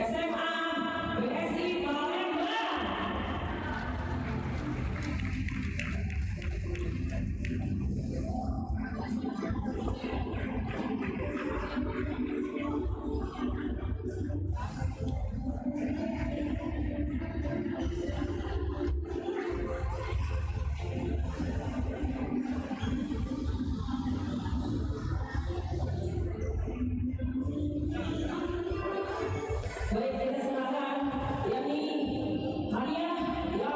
SMA BSI Palembang. Baik, kita silakan yakni hadiah yang akan kita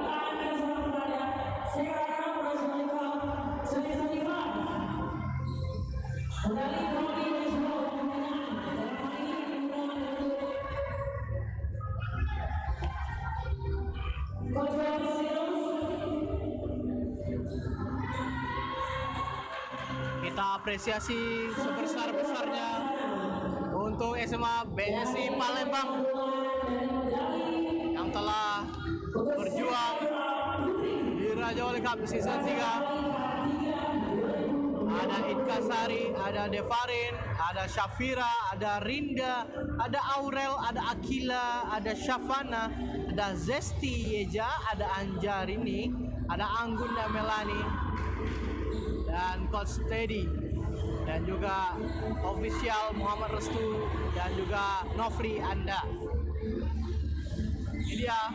serahkan kepada Sekarang Rasulullah Sallallahu medali trofi nasional pemenang dalam hal ini dimudahkan untuk Coach Silos. Kita apresiasi sebesar-besarnya untuk SMA BSI Palembang yang telah berjuang di Raja Wali Cup Season 3. Ada Idka Sari, ada Devarin, ada Syafira, ada Rinda, ada Aurel, ada Akila, ada Syafana, ada Zesti Yeja, ada Anjarini, ada Anggun dan Melani, dan Coach Teddy, dan juga official Muhammad Restu, dan juga Nofri Anda. Ini dia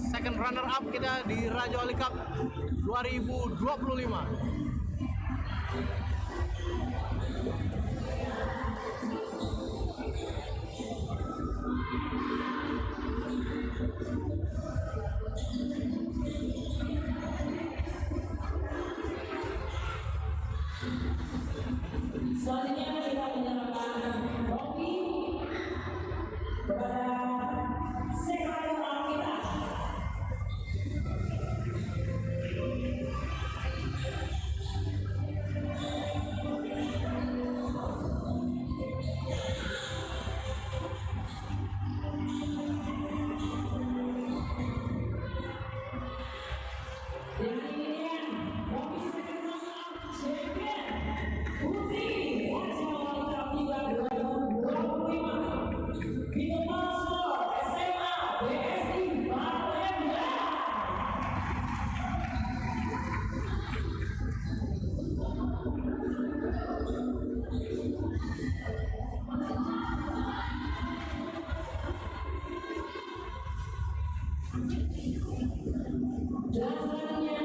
second runner up kita di Raja Wali Cup 2025. Selanjutnya kita menyerahkan trofi kepada sekretariat kita. Dan ini dia trofi sekretariat champion Putri Raja Wali Cup 2025. Kita masuk SMA BSI Palembang. Dan selanjutnya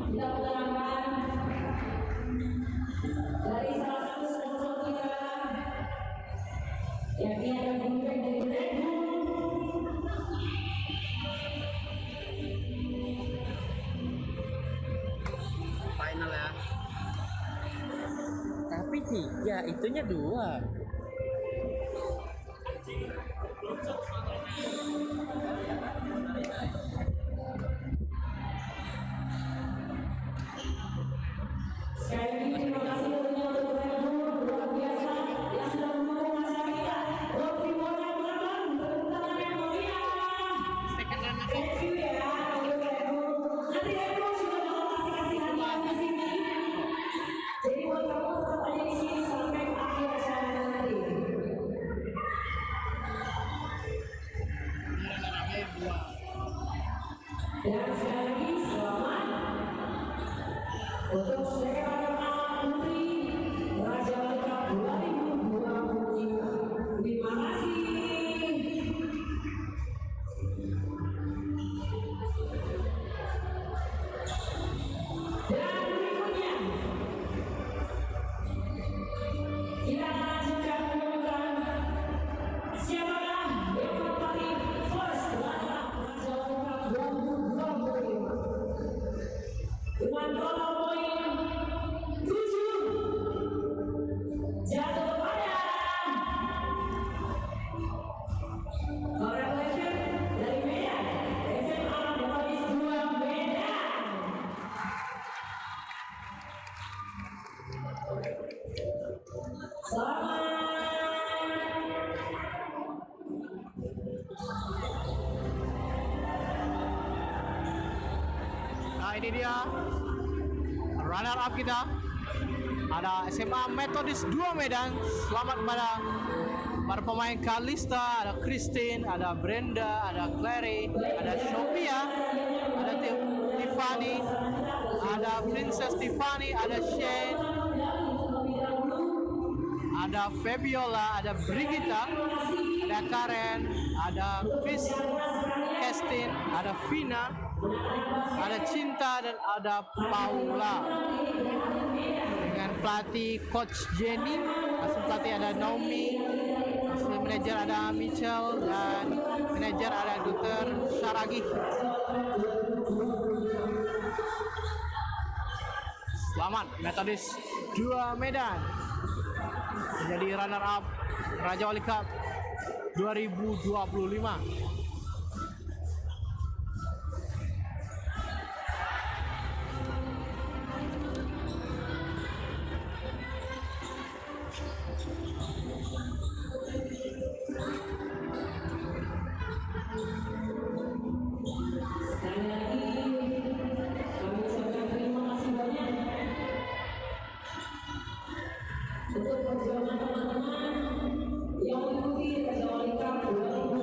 kita menyerahkan dari salah satu sponsor kita, yakni ada Gunpeng dari Red Bull. Final ya. Tapi 3, itunya 2. Sekali lagi terima kasih tentunya untuk Red Bull luar biasa yang sudah mendukung acara kita. Roti Bola Belakang, tepuk tangan yang meriah. Second runner up. Thank you ya untuk Red Bull. Nanti Red Bull juga bakal kasih hadiah di sini. Jadi buat kamu tetap aja di sini sampai akhir acara nanti. Dan sekali lagi selamat untuk sekretariat Putri Raja Wali Cup 2025. Terima kasih. Dan berikutnya kita akan lanjutkan menemukan siapakah yang menempati first runner-up Raja Wali Cup 2025 dengan total poin 7 jatuh kepada congratulations dari Medan, SMA Metodis 2 Medan. Selamat. Nah, ini dia runner up kita. Ada SMA Metodis 2 Medan. Selamat kepada Para pemain Kalista, ada Christine, ada Brenda, ada Clary, ada Sophia, ada Tiffany, ada Princess Tiffany, ada Shane, ada Fabiola, ada Brigitta, ada Karen, ada Chris, Kestin, ada Vina, ada Cinta, dan ada Paula. Dengan pelatih Coach Jenny, asisten pelatih ada Naomi, asisten manajer ada Michelle, dan manajer ada Dr. Saragi. Selamat Metodis 2 Medan menjadi runner up Raja Wali Cup 2025. Sekali lagi kami ucapkan terima kasih banyak untuk perjuangan teman-teman yang mengikuti Raja Wali Cup 2025.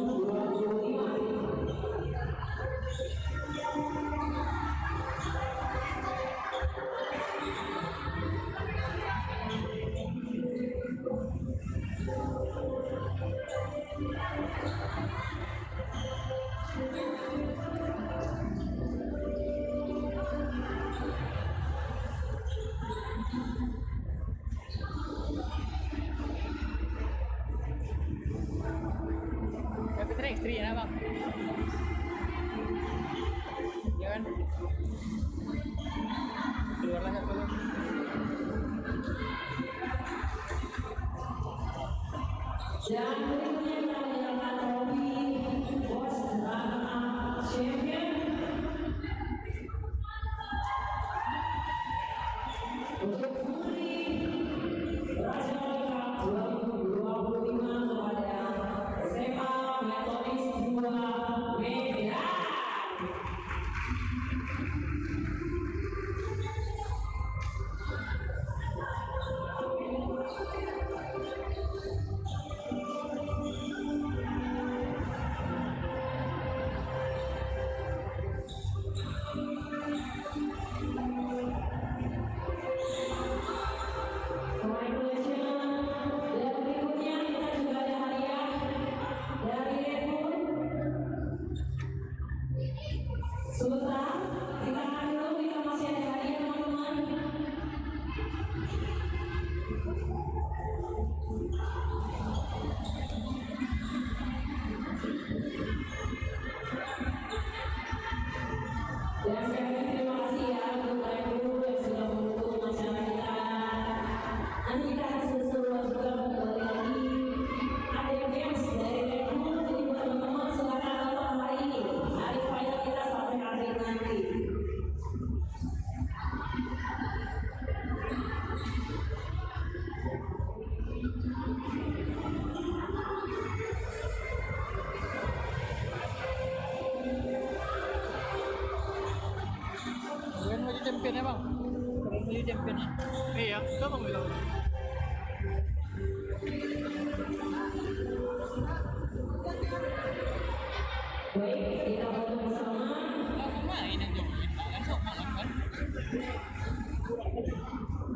Tapi X3 ya bang. Ya kan? Keluar lah satu. Dan berikutnya kita menyerahkan trofi Bos Runner-up Champion untuk putri Raja Wali Cup 2025 kepada SMA Metodis 2 Medan. Congratulations. Dan berikutnya kita juga ada hadiah dari Red Bull. Sebentar, kita akan dulu, kita masih ada hadiah teman-teman. Dan sekali lagi terima kasih ya untuk Red Bull yang sudah mendukung acara kita. Nanti kita akan seru-seruan juga kembali lagi. Ada games dari Red Bull, jadi buat teman-teman silakan tonton hari ini. Hari final kita sampai akhir nanti. Bukan baju champion ya bang. Bukan baju champion ya. Iya, itu abang bilang. Baik, kita foto bersama. Langsung main yang jokin kan sok malam kan.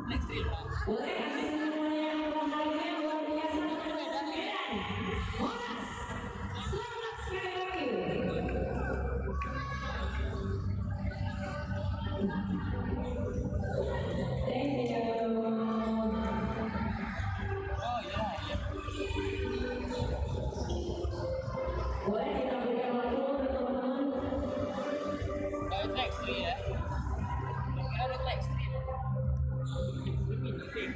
X3 bang. Boleh kasih semuanya yang bahagia luar biasa dengan Raja Medan. Monas, selamat sekali lagi. Thank you. Oh iya iya. Boleh kita berikan waktu untuk teman-teman. Kalau itu X3 ya. Kira udah X3. Lebih penting.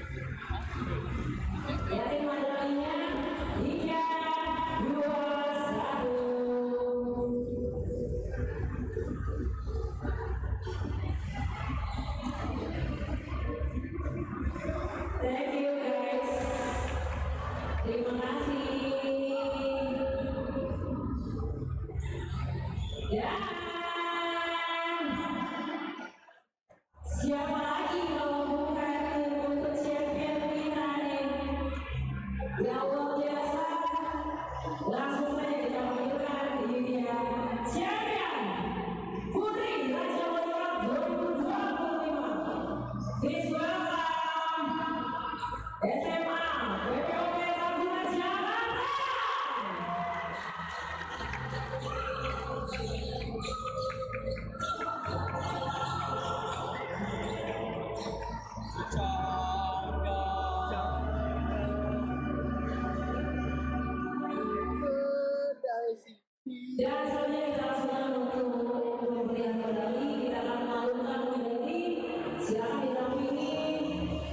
Dan selanjutnya kita langsung untuk pemberian medali. Kita akan mengalungkan medali. Silakan didampingi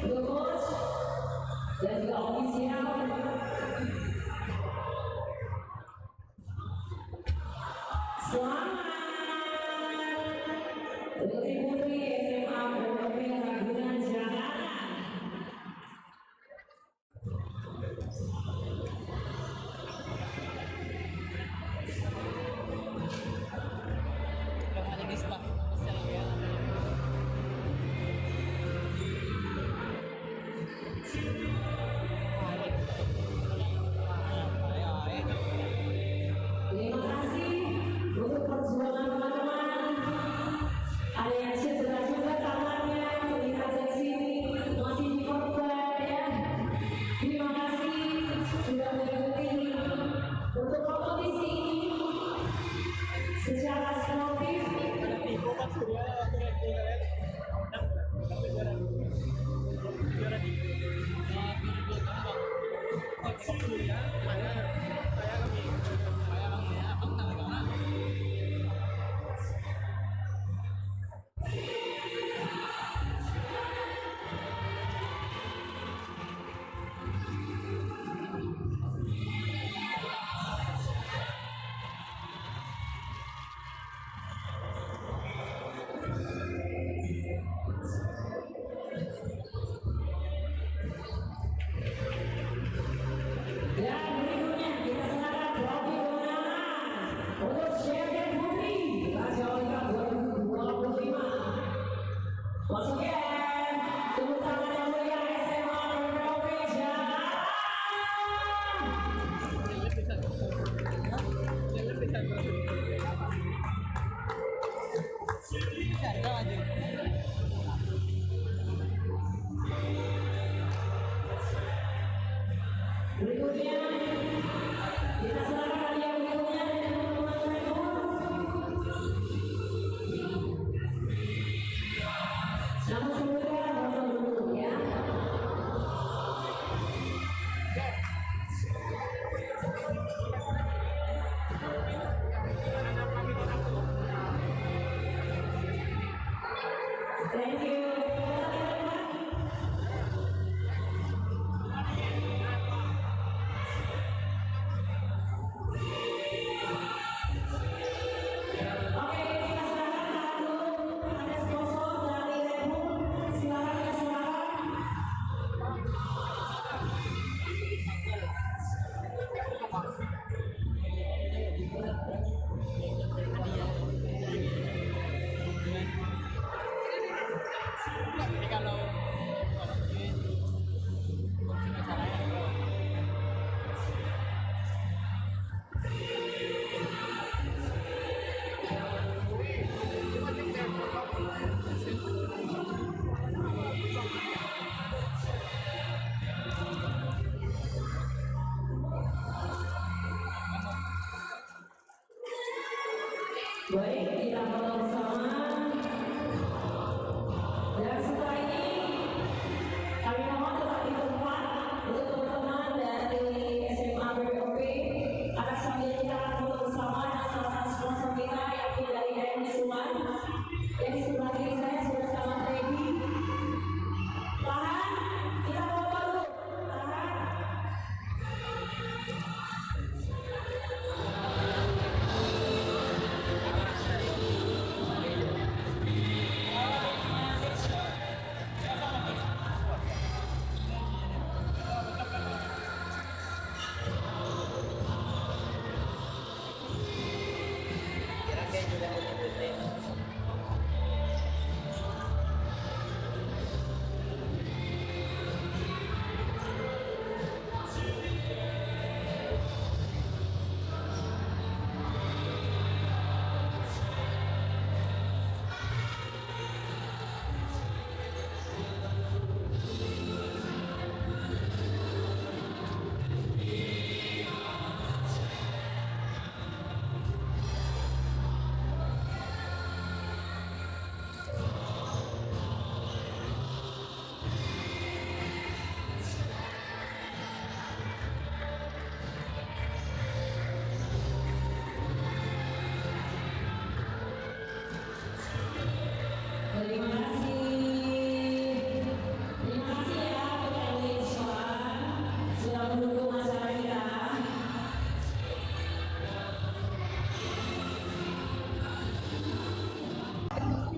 dua coach dan juga ofisial. Selamat putri-putri SMA Pondok Ragunan Jakarta. Belum ada di staff official ya. Terima kasih untuk perjuangan teman-teman. Ada yang cedera juga tangannya, terlihat dari sini masih dikorban ya. Terima kasih sudah mengikuti untuk kompetisi ini secara sportif. Dan berikutnya kita serahkan trofi kemenangan untuk champion putri Raja Wali 2025. Once again, tepuk tangan yang meriah SMA PPOP Jakarta. Berikutnya kita serahkan hadiah berikutnya dari teman-teman namun sebelumnya nonton dulu ya. Thank you. Oke, kita serahkan dulu ada sponsor dari Red Bull. Silakan ya, silakan. Jadi kalau mungkin fungsi acaranya Baik, kita foto bersama. Dan setelah ini kami mohon tetap di tempat untuk teman-teman dari SMA BPOP. Akan selanjutnya kita akan foto bersama dengan salah satu sponsor kita yakni dari MD Suman. Yang di sebelah kiri saya sudah sangat ready. Tahan, kita foto dulu. Tahan.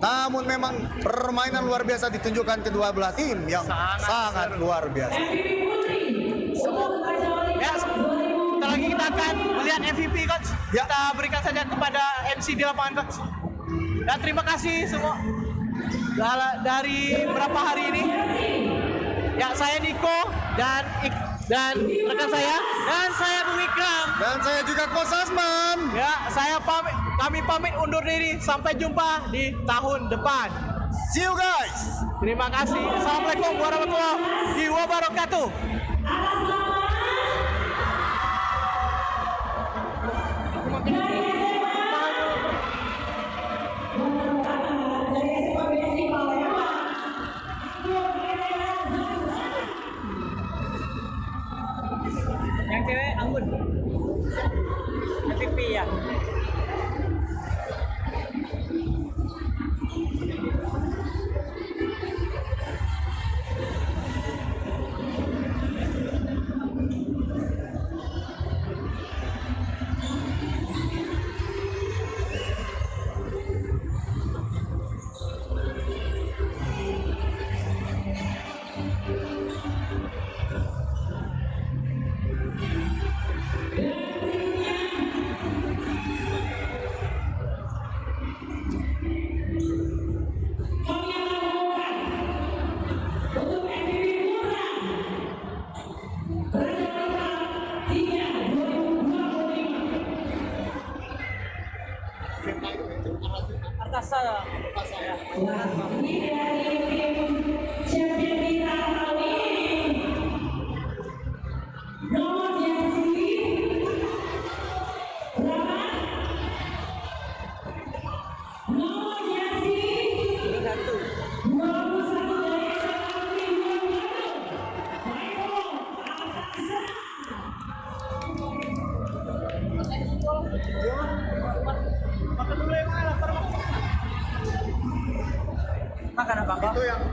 Namun memang permainan luar biasa ditunjukkan kedua belah tim yang sangat luar biasa. Ya, sebentar lagi kita akan melihat MVP coach. Ya. Kita berikan saja kepada MC di lapangan coach. Dan terima kasih semua dari berapa hari ini. Ya, saya Niko dan rekan saya dan saya Bung Ikram. Dan saya juga Coach Asman. Ya, kami pamit undur diri. Sampai jumpa di tahun depan. See you guys. Terima kasih. Assalamualaikum warahmatullahi wabarakatuh. Yang cewek Anggun. MVP ya. Artasa. Ya. Champion kita kali ini nomor jersey berapa? Nomor jersey 21 dari SMA Negeri 2 Bandung. Makan dulu ya, lapar. Makan apa kok? Itu yang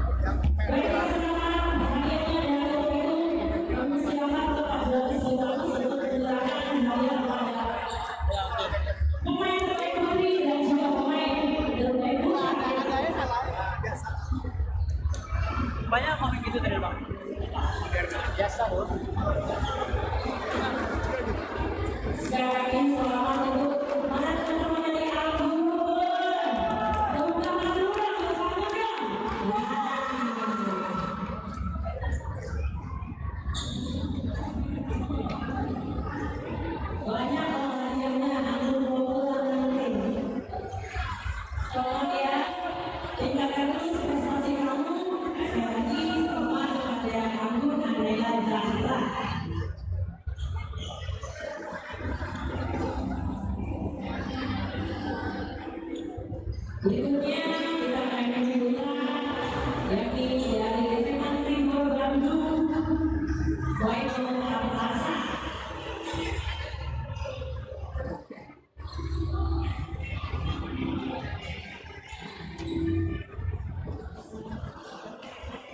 Banyak ngomong gitu tadi bang. Biasa bos. Sekali selamat untuk mana teman-teman dari Album. Tepuk tangan dulu dong, tepuk tangan dong. Banyak hadiahnya Album nanti. Tolong ya, tinggalkan terus prestasi kamu. Sekali lagi selamat kepada Album Andrea Zahra. Berikutnya kita akan memulai yakni dari SMA Negeri 2 Bandung, Waino Artasa.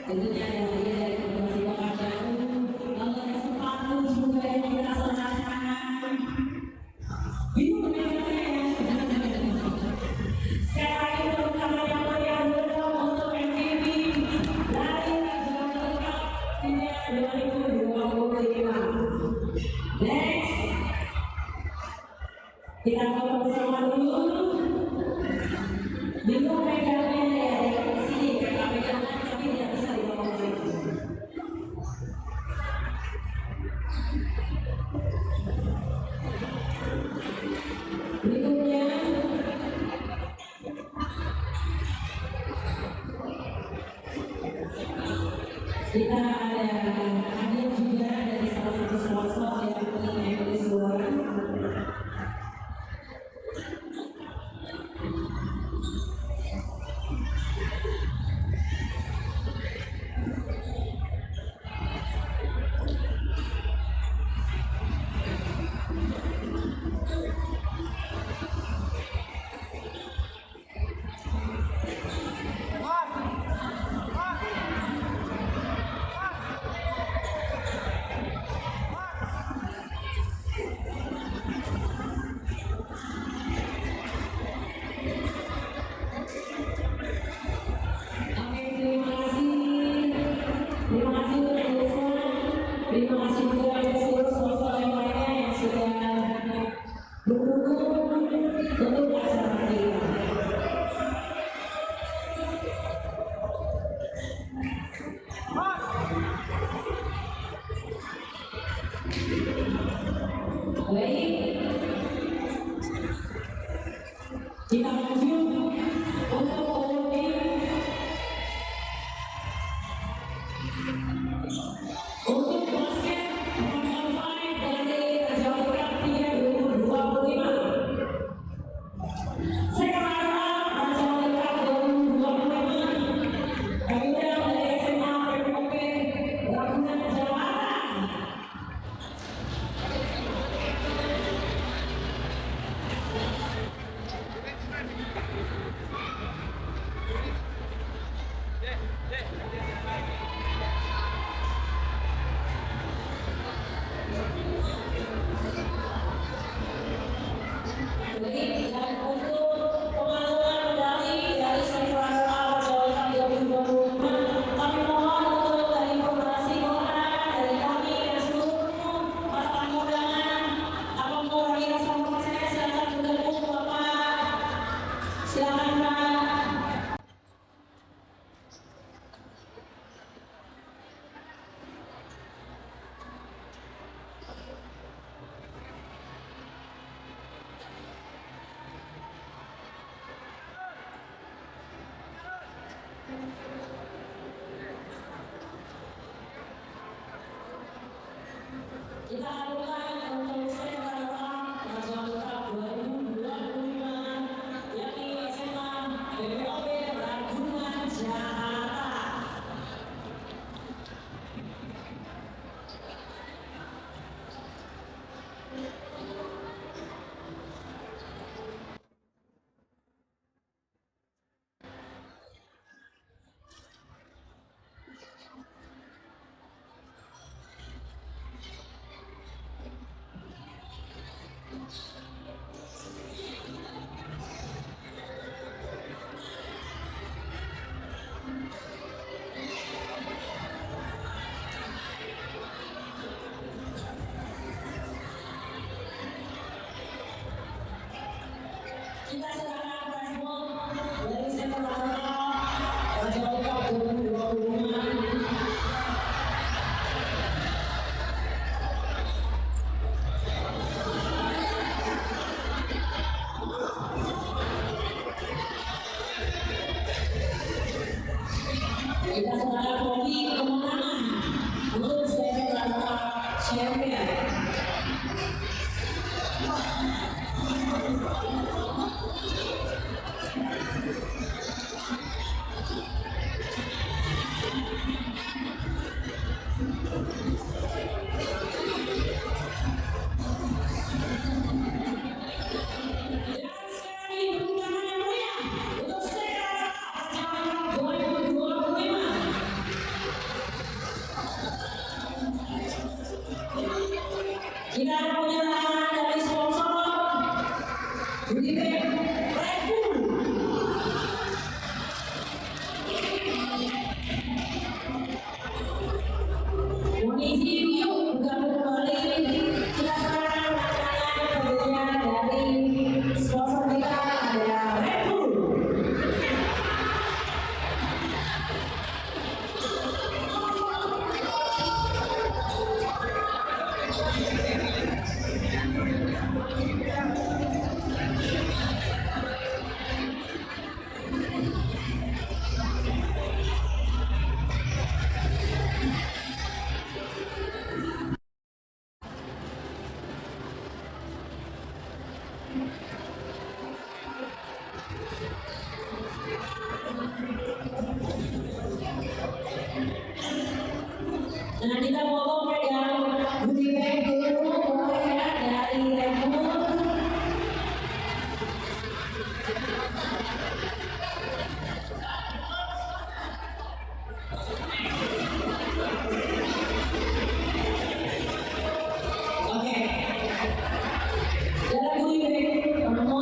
Tentunya dari Koperasi Pekanbaru, lalu sepatu juga yang kita serahkan. Bingung ya? Sekali lagi tepuk tangan yang meriah dulu untuk MVP dari Regional Cup Timnya 2025. Next, kita foto bersama dulu. Bingung pegangnya ya, dari sini kakak pegangan tapi tidak bisa dibawa lagi. Berikutnya kita ada hadiah juga dari salah satu sponsor yakni Emily Suara. Kita maju untuk mengundi untuk basket Final Five dari Jawa Barat 2025. Sekarang Jawa Barat 2025 kami dari SMA PPOP Ragunan Jawa Barat. Dan untuk pengajuan medali dari Sekretariat Jawa Barat 2025, kami mohon untuk dari informasi dari kami dan seluruh para tamu undangan, apa mengurangi rasa hormat saya, silakan bergabung Bapak, silakan Pak. Kita adukan untuk Sekretariat Jawa Barat 2025, yakni SMA PPOP Ragunan Jakarta. Kita silakan respon dari Sekretariat Jawa Barat 2025. Kita silakan trofi kemenangan untuk Sekretariat Champion. Dan sekali tepuk tangan yang meriah untuk Sekretariat Jawa Barat 2025. Kita punya tangan dari sponsor Goodiebag Red Bull. Munisi yuk bergabung kembali. Kita sekarang tangan pemberian dari sponsor kita ada Red Bull. Nah, kita mau pegang Goodiebag dulu, boleh ya, dari Red Bull. Oke. Dari Goodiebag nomor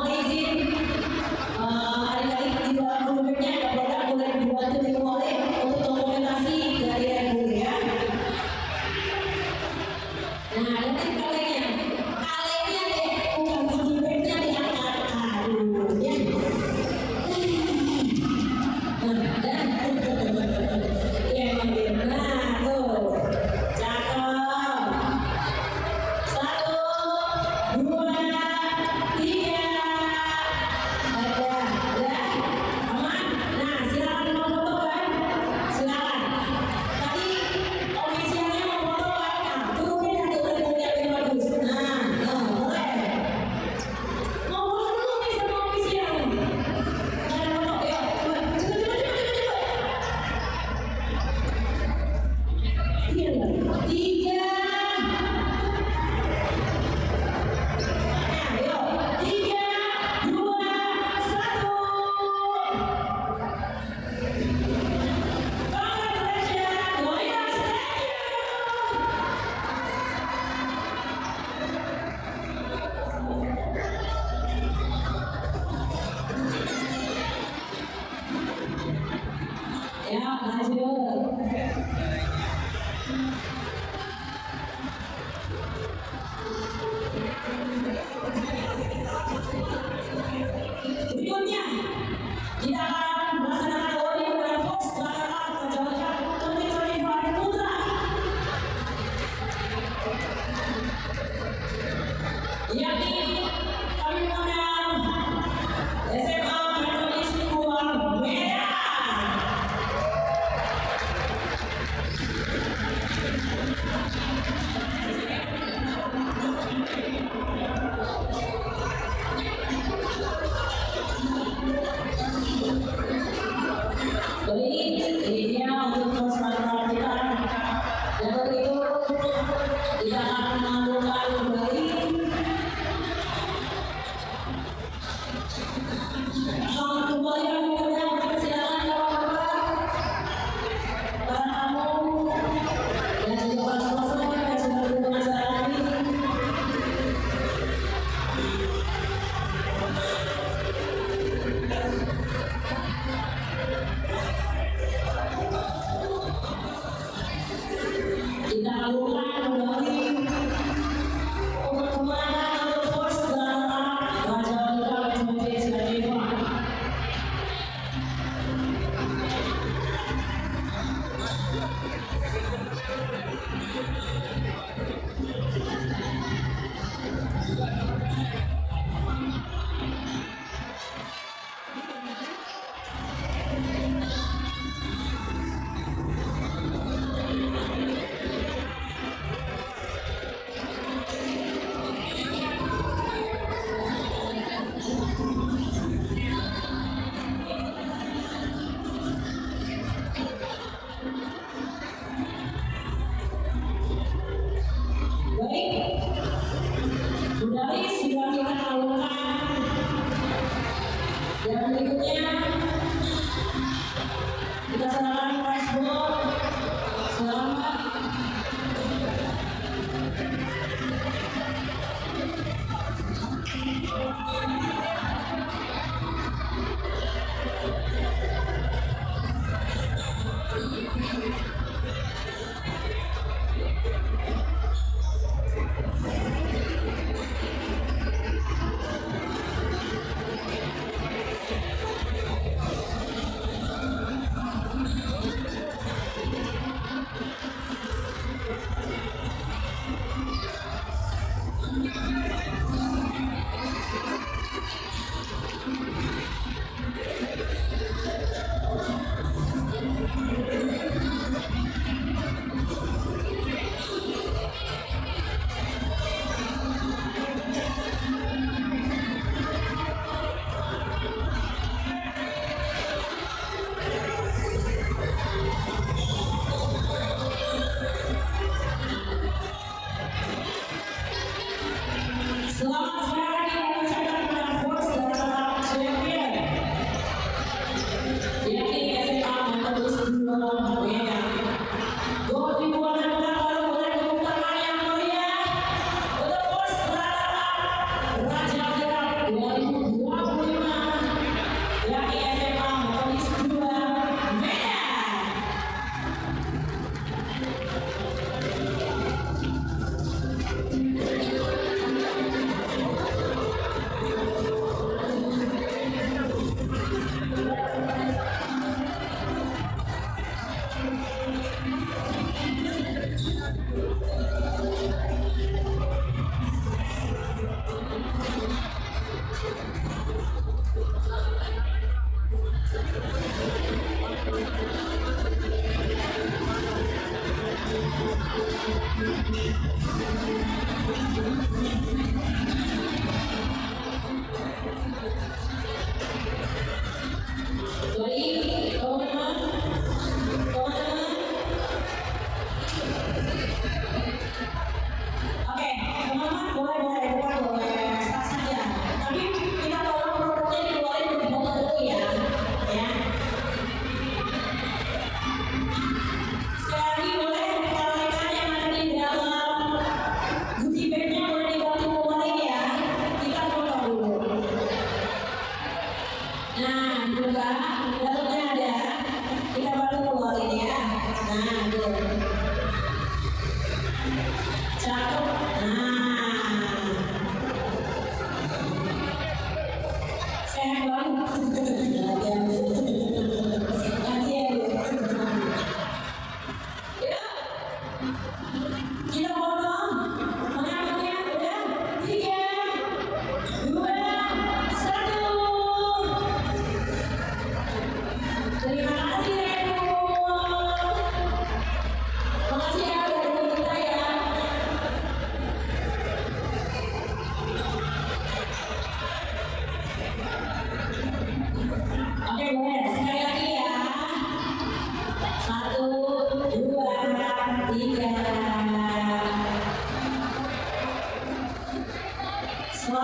Baik, ini dia untuk persembahan kita. Yang berikut kita akan mengalukan kembali. Selamat kembali kami ucapkan silakan para tamu dan juga para sponsor yang sudah mendukung acara ini. Kita lakukan kembali untuk kemenangan untuk Force Galata Raja Wali sebagai Skarjeva. Baik, medali sudah kita lakukan. Yang berikutnya kita serahkan prize board. Selamat.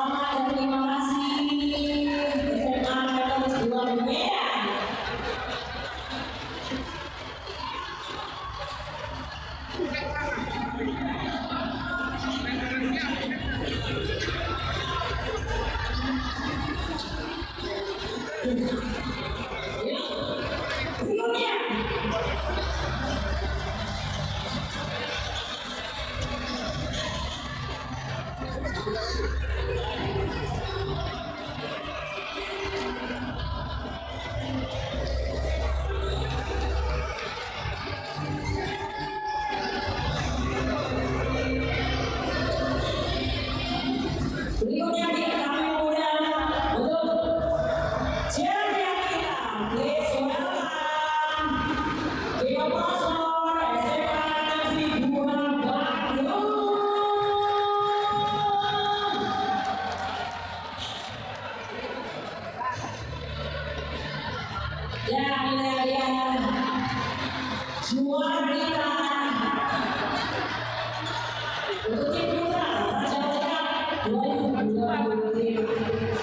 Selamat dan terima kasih SMA Mekanis 2 Medan. Berikutnya. Berikutnya kami undang untuk champion kita, please welcome Bima Pasor SMA Negeri 2 Bandung. Dan ini dia juara kita untuk tim putra Raja Wali 2023.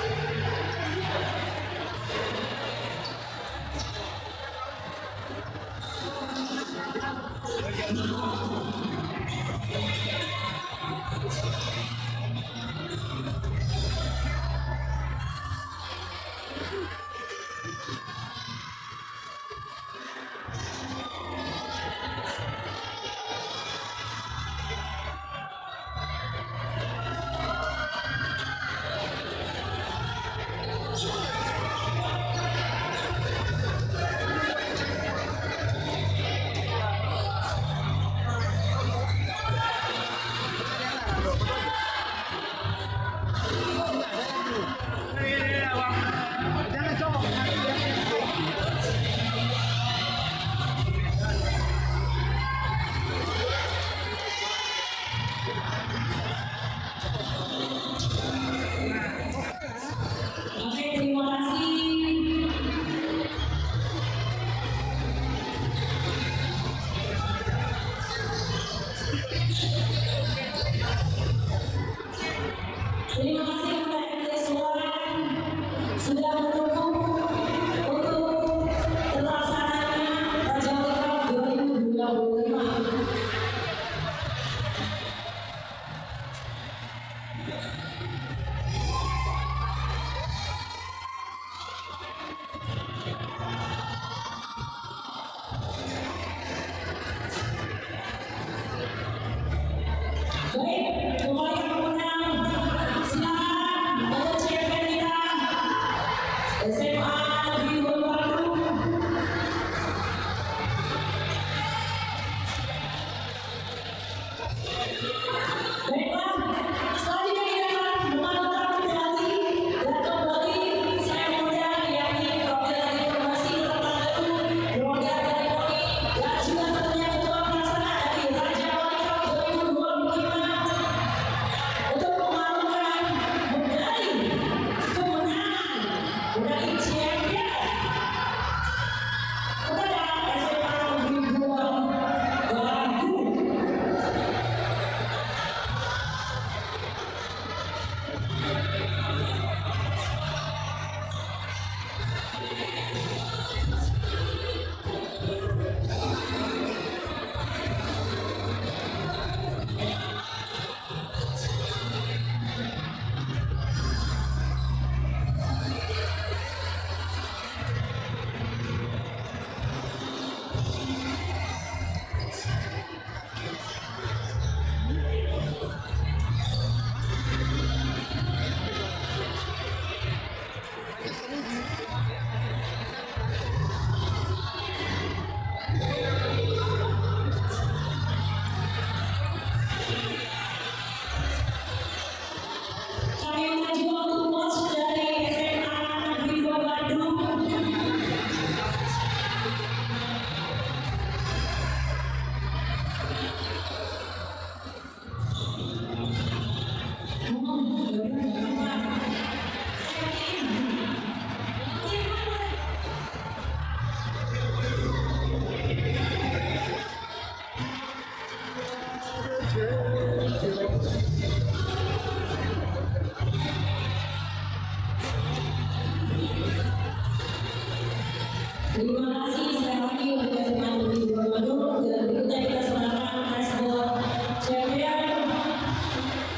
Terima kasih sekali lagi untuk kesempatan di Bandung. Dan berikutnya kita serahkan ekspor champion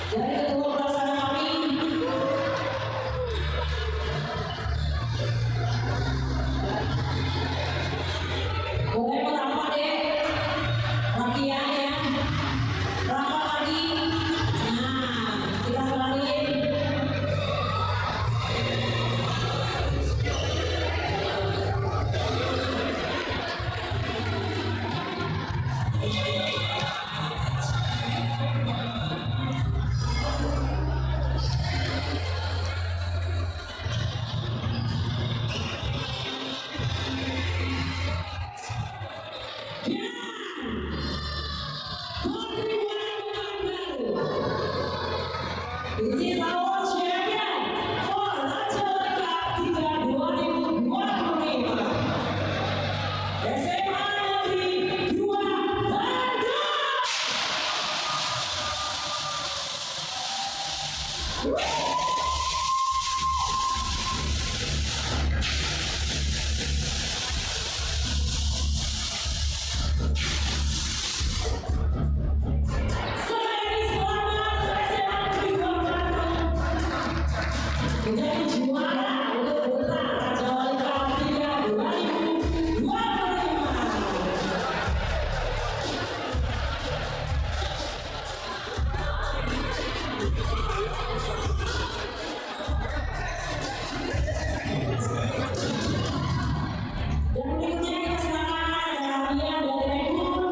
dari ketua pelaksana kami. Boleh merapat deh, latihan ya, rapat lagi. Nah, kita serahin. This is our champion for Raja Tiga 2025. SMA Negeri 2 Bandung. Selain selamat SMA Negeri 2 Bandung menjadi juara untuk putra Raja Wali Cup 3 2025. Dan berikutnya kita serahkan ada hadiah dari Rekul.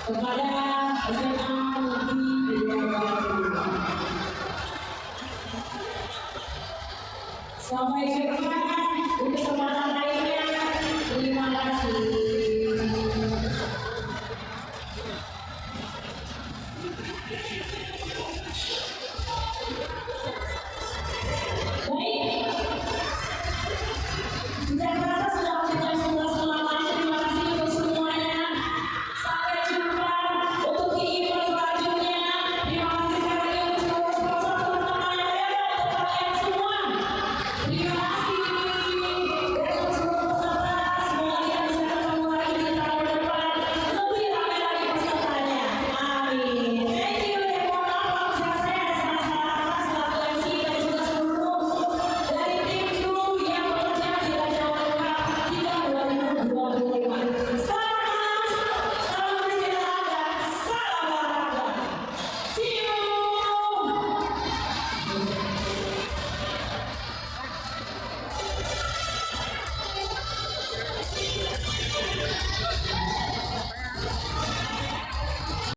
kepada SMA Negeri 2. Sampai jumpa di kesempatan